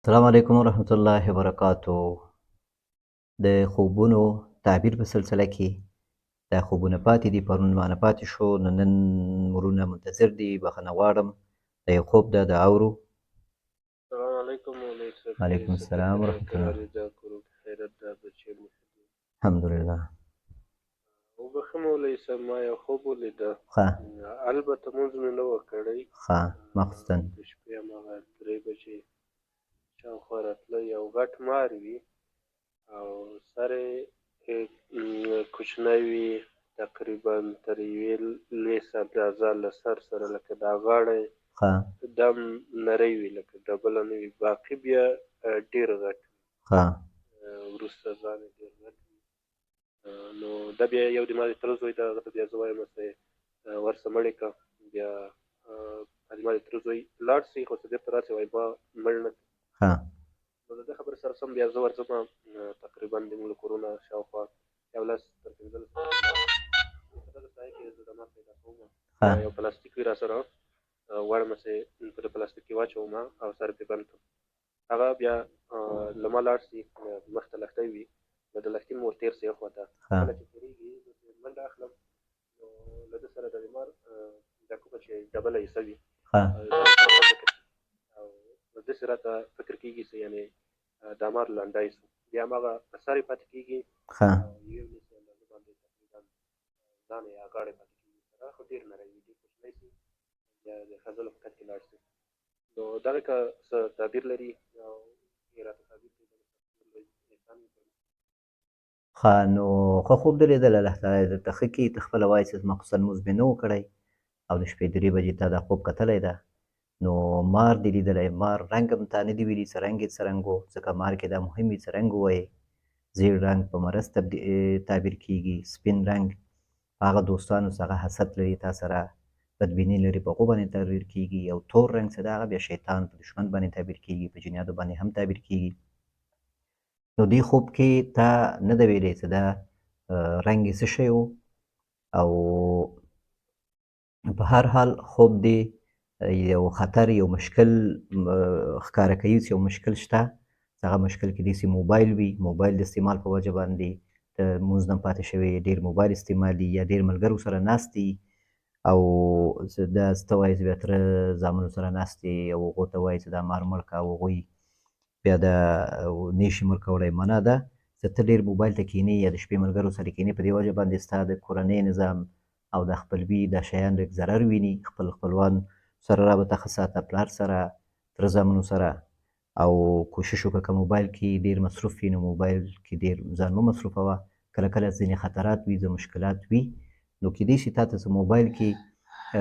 السلام علیکم ورحمة الله وبرکاتو. د خوبونو تعبیر په سلسله کې دا خوبونه پاتې دي، پرون مانه پاتې شو، نو نن مرونه منتظر دي. بخښنه غواړم، د یو خوب ده د اورو. السلام علیکم مولوی صاحب. وعلیکم السلام ورحمة الله. دا کورو خیرت دا بچی مو الحمدلله. وبخښه مولوی صاحب، ما یو خوب ولیده. ښه البته مونځ مې نه و کړی. ښه مخصوصا د شپې هماغه 3 بجې شاوخوا راتله. یو غټ مار وي او سر یې کوچنی وي، تقریبا تر یوې لیس اندازه له سر سره، لکه دا غاړه یې ښه دم نری وي، لکه ډبله نه وي. باقي بیا ډېر غټ وي. ښه وروسته ځان یې ډېر غټ وي. نو دا بیا یو د ما د تره زوی ده، هغه ته بیا زه وایم ورته ورسه مړې کړه. بیا د ما د تره زوی لاړ شي، خو چې بېرته راشي وایي ما مړ نه کړ. ښه نو د دې خبرې سره سم بیا زه ورځم، تقریبا د موږ له کورونه شاوخوا 11 تر 15 په دغه ځای کې زه د مار پیدا کوم. ښه یو پلاستیک وي را سره، وړمه چې په پلاستیک کې واچوم او سر پرې بند کړم. هغه بیا له ما لاړ شي، مخ ته لښتی وي، نو د لښتي مو ورتېر شي اخوا ته. کله چې تېرېږي زه ترې منډه اخلم، نو له ده سره د مار دا کومه چې ډبله حصه وي او داسې راته فکر کېږي چې یعنې دا مار لنډی شو. بیا هماغه سر یې پاتې کېږي او یوې ونیسي اندازه باندې تقریبا ځان یې غاړه پاتې کېږي. هغه خو ډېر نری وي، ډېر کوچنی شي، بیا د خځلو په قد کې لاړ شي. نو دغه که څه تعبیر لري او یې راته تعبیر کړي، ښه نو ښه خوب دې لیدل، الله تعالی درته ښه کړي. ته خپله وایې چې زما خصوصا لمونځ مې نه و کړی او د شپې 3 بجې تا دا خوب کتلی ده، نو مار دې لیدلی. مار رنګ هم تا نه دي ویلي چې رنګ یې څه رنګ و، ځکه مار کې دا مهم وي چې رنګ ووایې. زیړ رنګ په مرض تعبیر کېږي، سپین رنګ په هغه دوستانو چې هغه حسد لري تا سره، بدبیني لري، په هغو باندې تعبیر کېږي. او تور رنګ چې ده هغه بیا شیطان په دښمن باندې تعبیر کېږي، په جنیاتو باندې هم تعبیر کېږي. نو دې خوب کې تا نه ده ویلی چې دا رنګ یې څه شی و، او په هر حال خوب دې یو خطر، یو مشکل ښکاره کوي چې یو مشکل شته. هغه مشکل کیدای شي موبایل وي، موبایل د استعمال په وجه باندې ته لمونځ نه پاتې شوی، ډېر موبایل استعمالي یا ډېر ملګرو سره ناست یي، او دا چې ته وایې چې بیا تره زامنو سره ناست یې او هغو ته وایې چې دا مار مړ کړه او هغوی بیا دا نیشي مړ کولای منع ده. چې ته ډېر موبایل ته کښېنې یا د شپې ملګرو سره کښېنې، په دې وجه باندې ستا د کورنۍ نظام او د خپلوي دا شیان لږ ضرر ویني. خپل خپلوان سره رابطه ښه ساته، پلار سره، تره زامنو سره، او کوشش وکړه که موبایل کې ډېر مصروف وي نو موبایل کې ډېر ځان مه مصروفوه. کله کله ځینې خطرات وي، ځینې مشکلات وي، نو کیدای شي تا ته څه موبایل کې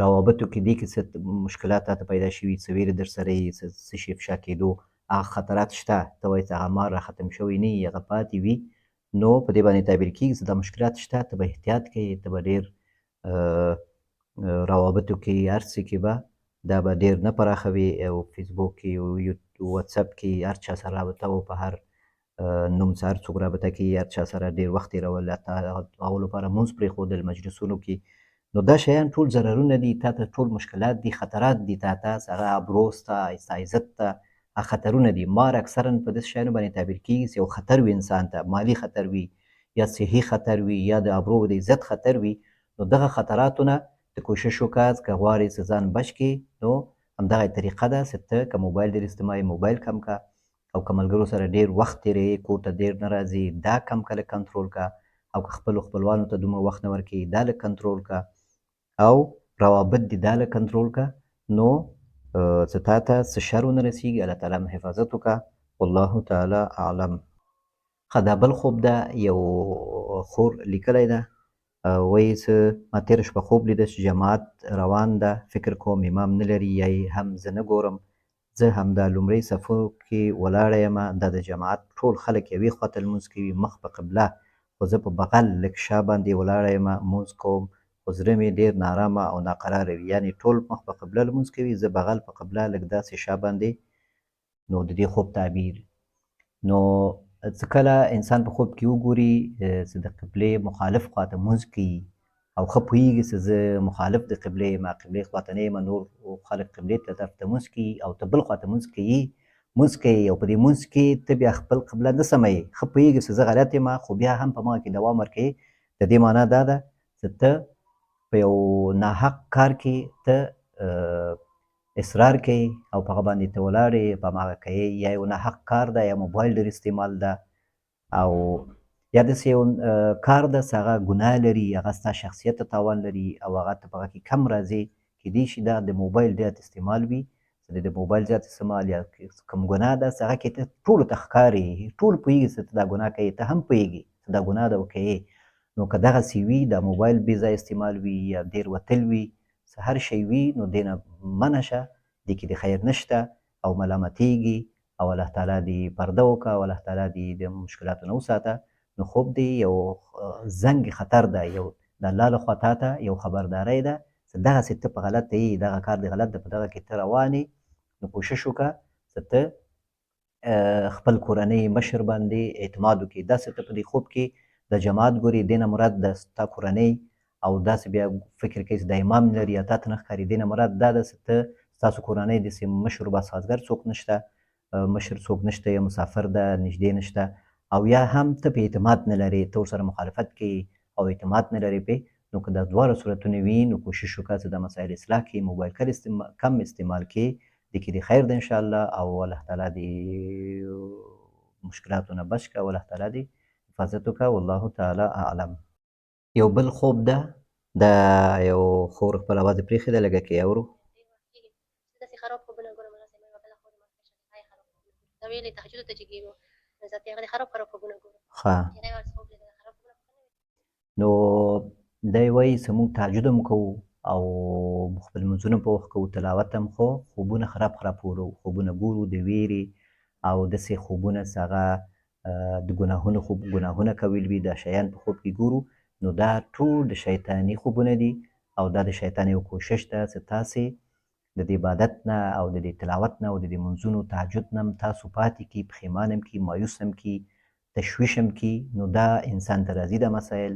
روابطو کې دې کې څه مشکلات تا ته پیدا شوي، څه ویرې در سره یي، څه شي افشا کېدو، هغه خطرات شته. ته وایې چې هغه مار را ختم شوی نه یي، هغه پاتې وي، نو په دې باندې تعبیر کېږي چې دا مشکلات شته. ته به احتیاط کوې، ته به ډېر روابطو کې هر څه کې به دا به ډېر نه پراخوي، او فیسبوک کې، واتساپ کې هر چا سره رابطه و، په هر نوم چې هر څوک رابطه کوي، هر چا سره ډېر وخت تېرول، حتی هغو لپاره لمونځ پرېښودل مجلسونو کې، نو دا شیان ټول ضررونه دي. تا ته ټول مشکلات دي، خطرات دي، تا ته هغه ابرو ستا، ستا عزت ته خطرونه دي. مار اکثرا په داسې شیانو باندې تعبیر کېږي چې یو خطر وي انسان ته، مالي خطر وي یا صحي خطر وي یا د ابرو د عزت خطر وي. نو دغه خطراتو نه ته کوشش وکړه که غواړې چې ځان بچ کړې، نو همدغه طریقه ده چې ته که موبایل ډېر استعمالوې موبایل کم کړه، او که ملګرو سره ډېر وخت تېروې، کور ته ډېر نه راځې، دا کم کړه، لږ کنټرول کړه، او که خپلو خپلوانو ته دومره وخت نه ورکوې، دا لږ کنټرول کړه، او روابط دې دا لږ کنټرول کړه، نو چې تا ته څه شر ونه رسېږي. الله تعالی مو حفاظت وکړه، والله تعالی اعلم. ښه دا بل خوب ده، یو خور لیکلی ده، وایي چې ما تېره شپه خوب لیده چې جماعت روان ده، فکر کوم امام نه لري یا یې هم زه نه ګورم. زه همدا لومړۍ صفو کې ولاړه یمه، دا د جماعت ټول خلک یوې خواته لمونځ کوي، مخ په قبله، خو زه په بغل لږ شا باندې ولاړه یمه، لمونځ کوم، خو زړه مې ډېر نارامه او ناقراره وي. یعنې ټول مخ په قبله لمونځ کوي، زه بغل په قبله لږ داسې شا باندې. نو د دې خوب تعبیر، نو چې کله انسان په خوب کې وګوري چې د قبلې مخالف خواته لمونځ کوي او ښه پوهېږي چې زه مخالف د قبلې یم، قبلې خواته نه یم، نور خلک قبلې طرف ته لمونځ کوي او ته بل خواته لمونځ کوي، مونځ کوې او په دې مونځ کې ته بیا خپل قبله نه سموې، ښه پوهېږې چې زه غلط یم، خو بیا هم په مغه کې دوام ورکوې. د دې معنا دا ده چې ته په یو ناحق کار کې ته اصرار کوي او په هغه باندې ته ولاړ یې، په هماغه کوې، یا یو ناحق کار ده، یا موبایل ډېر استعمال ده، او یا داسې یو کار ده چې هغه ګناه لري، هغه ستا شخصیت ته تاوان لري او هغه ته په هغه کې کم راځي. کیدای شي دا د موبایل زیات استعمال وي، چې د موبایل زیات استعمال یا کوم ګناه ده چې هغه کې ته ټولو ته ښکاري، ټول پوهېږي چې ته دا ګناه کوې، ته هم پوهېږي چې دا ګناه ده او کوې. نو که دغسې وي، دا موبایل بې ځایه استعمال وي یا ډېر وتل وي، څه هر شی وي، نو دې نه منع شه، دې کې د خیر نشته او ملامتېږي او الله تعالی دې پرده وکړه او الله تعالی دې د مشکلاتو نه وساته. نو خوب دې یو زنګ خطر ده، یو د الله لخوا تا ته یو خبرداری ده چې دغسې ته په غلطه یې، دغه کار دې غلط ده، په دغه کې ته روان یې. نو کوشش وکړه چې ته خپل کورنۍ مشر باندې اعتماد وکړي. داسې ته په دې خوب کې د جماعت ګورې، دې نه مراد د ستا کورنۍ، او داسې بیا فکر کوي چې دا امام لري یا تا ته نه ښکاري. دې نه مراد دا ده چې ته ستاسو کورنۍ داسې مشر باسازګر څوک نشته، مشر څوک نشته، یا مسافر ده نږدې نشته، او یا هم ته په اعتماد نه لرې، ته ورسره مخالفت کوي او اعتماد نه لرې پې. نو که دا دواړه صورتونه وي، نو کوشش وکړه چې دا مسایل اصلاح کړي، موبایل کم استعمال کړي، دې کې دې خیر ده انشاءالله، او الله تعالی دې مشکلاتو نه بچ کړه او الله تعالی دې حفاظت وکړه. والله تعالی اعلم. یو بل خوب ده، د یو خور خپل اواز یې پرېښې ده، لږه کې اورو. داسې خراب خوبونه ګورم، الله صاحب یوه بله خور ما ته شفقای خراب خوبونه ګورم. دا ویلې تهجدو ته چې کېږو، ذاتي هغه د خراب خوبونه ګورم. ښه. هغې وایي خوب دی، د خراب خوبونه خو نه وي. نو دی وایي چې موږ تهجد هم کوو او خپل لمونځونه په وخت کوو، تلاوت هم، خو خوبونه خراب ګورو، خوبونه ګورو د ویرې او داسې خوبونه چې هغه د ګناهونه کول وي، دا شیان په خوب کې ګورو. نو دا ټول د شیطاني خوبونه دي او دا د شیطان یو کوشش ده چې تاسې د دې عبادت نه او د دې تلاوت نه او د دې منځونو تهجد نه هم تاسو پاتې کړي، پښیمان هم کړي، مایوس هم کړي، تشویش هم کړي. نو دا انسان ته راځي دا مسایل.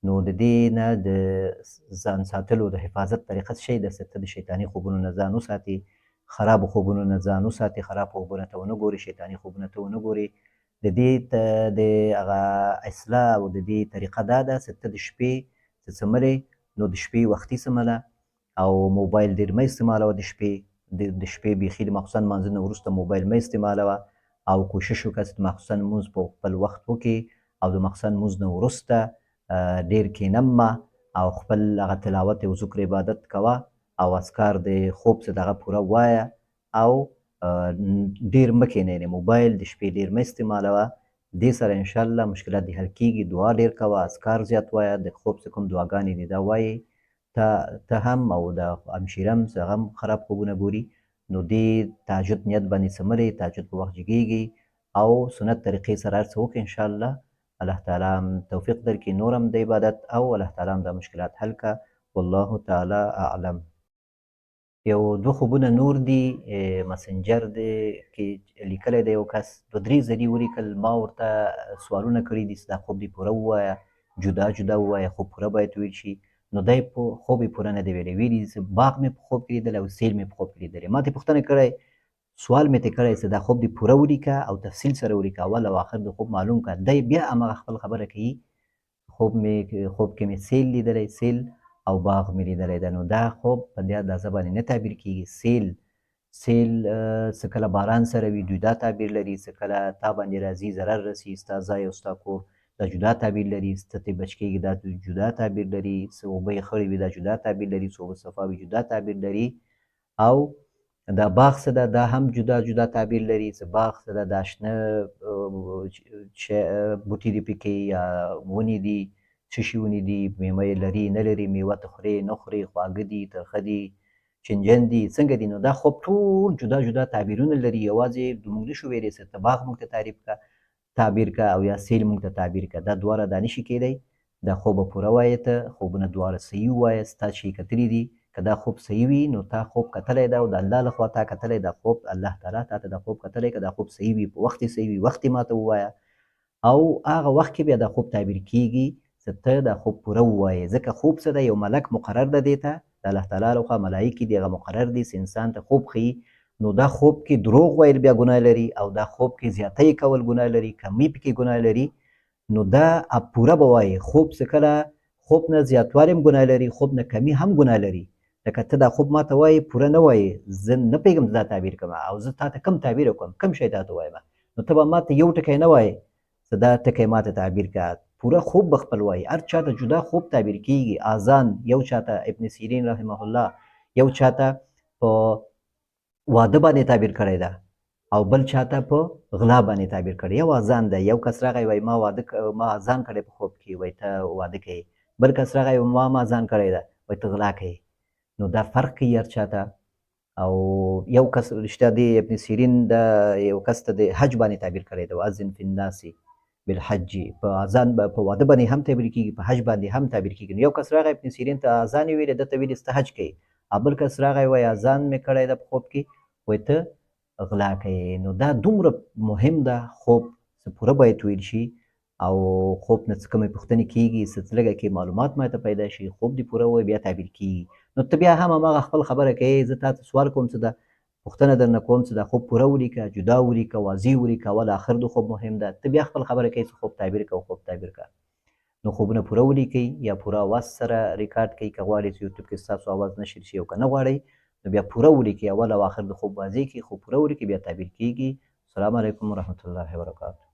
نو د دې نه د ځان ساتلو د حفاظت طریقه څه شی ده؟ چې ته د شیطاني خوبونو نه ځان وساتې، خرابو خوبونو نه ځان وساتې، خراب خوبونو ته ونه ګورې، شیطاني خوبونو ته ونه ګورې. د دې د هغه اصلاح او د دې طریقه دا ده چې ته د شپې چې څمرې، نو د شپې وختي څمله او موبایل ډېر مه استعمالوه. د شپې بیخي د ماخوستن لمانځه نه وروسته موبایل مه استعمالوه او کوشش وکړه چې د ماخوستن لمونځ په خپل وخت وکړې او د ماخوستن لمونځ نه وروسته ډېر کښېنه مه او خپل هغه تلاوت او ذکر عبادت کوه او اذکار د خوب چې دغه پوره وایه او ډېر مه کښېنه، یعنې موبایل د شپې ډېر مه استعمالوه. دې سره انشاءالله مشکلات دې حل کېږي. دعا ډېر کوه، اذکار زیات وایه، د خوب چې کوم دعاګانې دي دا وایې ته هم او د همشیره هم چې هغه هم خراب خوبونه ګوري. نو دې تهجد نیت باندې څمرې، تهجد په وخت جګېږي او سنت طریقې سره هر څه وکړې انشاءالله. الله تعالی هم توفیق درکړي نور هم د عبادت او الله تعالی هم دا مشکلات حل کړه. والله تعالی اعلم. یو دوه خوبونه نور دي، مسنجر دی کې لیکلی دی یو کس، دوه درې ځلې ولیکل، ما ورته سوالونه کړي دي چې دا خوب دې پوره ووایه، جدا جدا ووایه، خوب پوره باید ویل شي. نو دی خوب یې پوره نه دی ویلی، ویلي دي چې باغ مې په خوب کې لیدلی او سیل مې په خوب کې لیدلی. ما ترې پوښتنه کړی، سوال مې ترې کړی چې دا خوب دې پوره ولیکه او تفصیل سره ولیکه، اول او آخر د خوب معلوم کړه. دی بیا هماغه خپل خبره کوي، خوب کې مې سیل لیدلی، سیل او باغ مې لیدلی ده. نو دا خوب په دې اندازه باندې نه تعبیر کېږي. سیل څه کله باران سره وي دوی دا تعبیر لري، څه کله تا باندې راځي ضرر رسي، ستا ځای او ستا کور دا جدا تعبیر لري، څه ترې بچ کېږي دا جدا تعبیر لري، څه اوبه یې خړې وي دا جدا تعبیر لري، څه اوبه صفا وي جدا تعبیر لري. او دا باغ څه ده دا هم جدا جدا تعبیر لري، چې باغ څه ده دا شنه بوټي دي پکې یا ونې دي، څه شي ونې دي، میوه یې لري نه لري، میوه ته خورې نه خورې، خواږه دي ترخه دي، چنجن دي، څنګه دي. نو دا خوب ټول جدا جدا تعبیرونه لري. یوازې موږ نشو ویلی چې ته باغ موږ ته تعبیر کړه او یا سیل موږ ته تعبیر کړه، دا دواړه دا نشي کېدی. دا خوب به پوره وایې، ته خوبونه دواړه صحیح ووایه، ستا چې یې کتلي دي که دا خوب صحیح وي نو تا خوب کتلی ده او د الله لخوا تا کتلی دا خوب، الله تعالی تا ته دا خوب کتلی، که دا خوب صحیح وي په وخت یې صحیح وي وخت یې ما ته ووایه او هغه وخت کې بیا دا خوب تعبیر کېږي چې ته دا خوب پوره ووایې. ځکه خوب څه ده، یو ملک مقرر ده دې ته، د الله تعالی لخوا ملایکې دي هغه مقرر دي چې انسان ته خوب ښیي نو دا خوب کې دروغ ویل بیا ګناه لري او دا خوب کې زیاتی کول ګناه لري، کمی پکې ګناه لري. نو دا پوره به وایي. خوب څه کله خوب نه زیاتوالی هم ګناه لري، خوب نه کمی هم ګناه لري. لکه ته دا خوب ماته وایي پوره نه وایي، زه نه پوهېږم دا تعبیر کومه او زه تا ته کم تعبیر وکړم، کم شی تا ته وایم، نو ته به ماته یو ټکی نه وایې، زه دا ټکی ماته تعبیر کړه. پوره خوب به خپل وایي. هر چاته جدا خوب تعبیر کېږي. اذان یو چاته ابن سیرین رحمه الله یو چاته په واده باندې تعبیر کړی ده او بل چاته په غلا باندې تعبیر کړی. یو اذان ده، یو کس راغی وایي ما اذان کړی په خوب کې، وایي ته واده کوې. بل کس راغی ما اذان کړی ده، وایي ته غلا کوې. نو دا فرق کوي هر چاته. او یو کس رښتیا دی ابن سیرین د یو کس ته د حج باندې تعبیر کړی ده، واذن فی الناس بالحج. په اذان په واده باندې هم تعبیر کېږي، په حج باندې هم تعبیر کېږي. یو کس راغی ابن سیرین ته اذان یې ویلې، ده ته ویلې سته حج کوې. بل کس راغی وایي اذان مې کړی ده په خوب کې، وایي ته غلا کوې. نو دا دومره مهم ده خوب څه پوره باید ویل شي او خوب نه څه کومې پوښتنې کېږي، څه لږه کې معلومات ماته پیدا شي، خوب دې پوره ووایي بیا تعبیر کېږي. نو ته بیا هم هماغه خپل خبره کوې، زه تا ته سوال کوم څه ده، پوښتنه درنه کوم څه دا خوب پوره ولیکه، جدا ولیکه، واضح ولیکه، اول آخر د خوب مهم ده. ته بیا خپل خبره کوې چې خوب تعبیر کوه، خوب تعبیر کوه. نو خوبونه پوره ولیکئ یا پوره اواز سره ریکارډ کړئ که غواړئ چې یوټیوب کې ستاسو اواز نشر شي، او که نه غواړئ نو بیا پوره ولیکئ، اول او آخر د خوب واضح کړئ، خوب پوره ولیکئ بیا تعبیر کېږي. السلام علیکم ورحمة الله وبرکاته.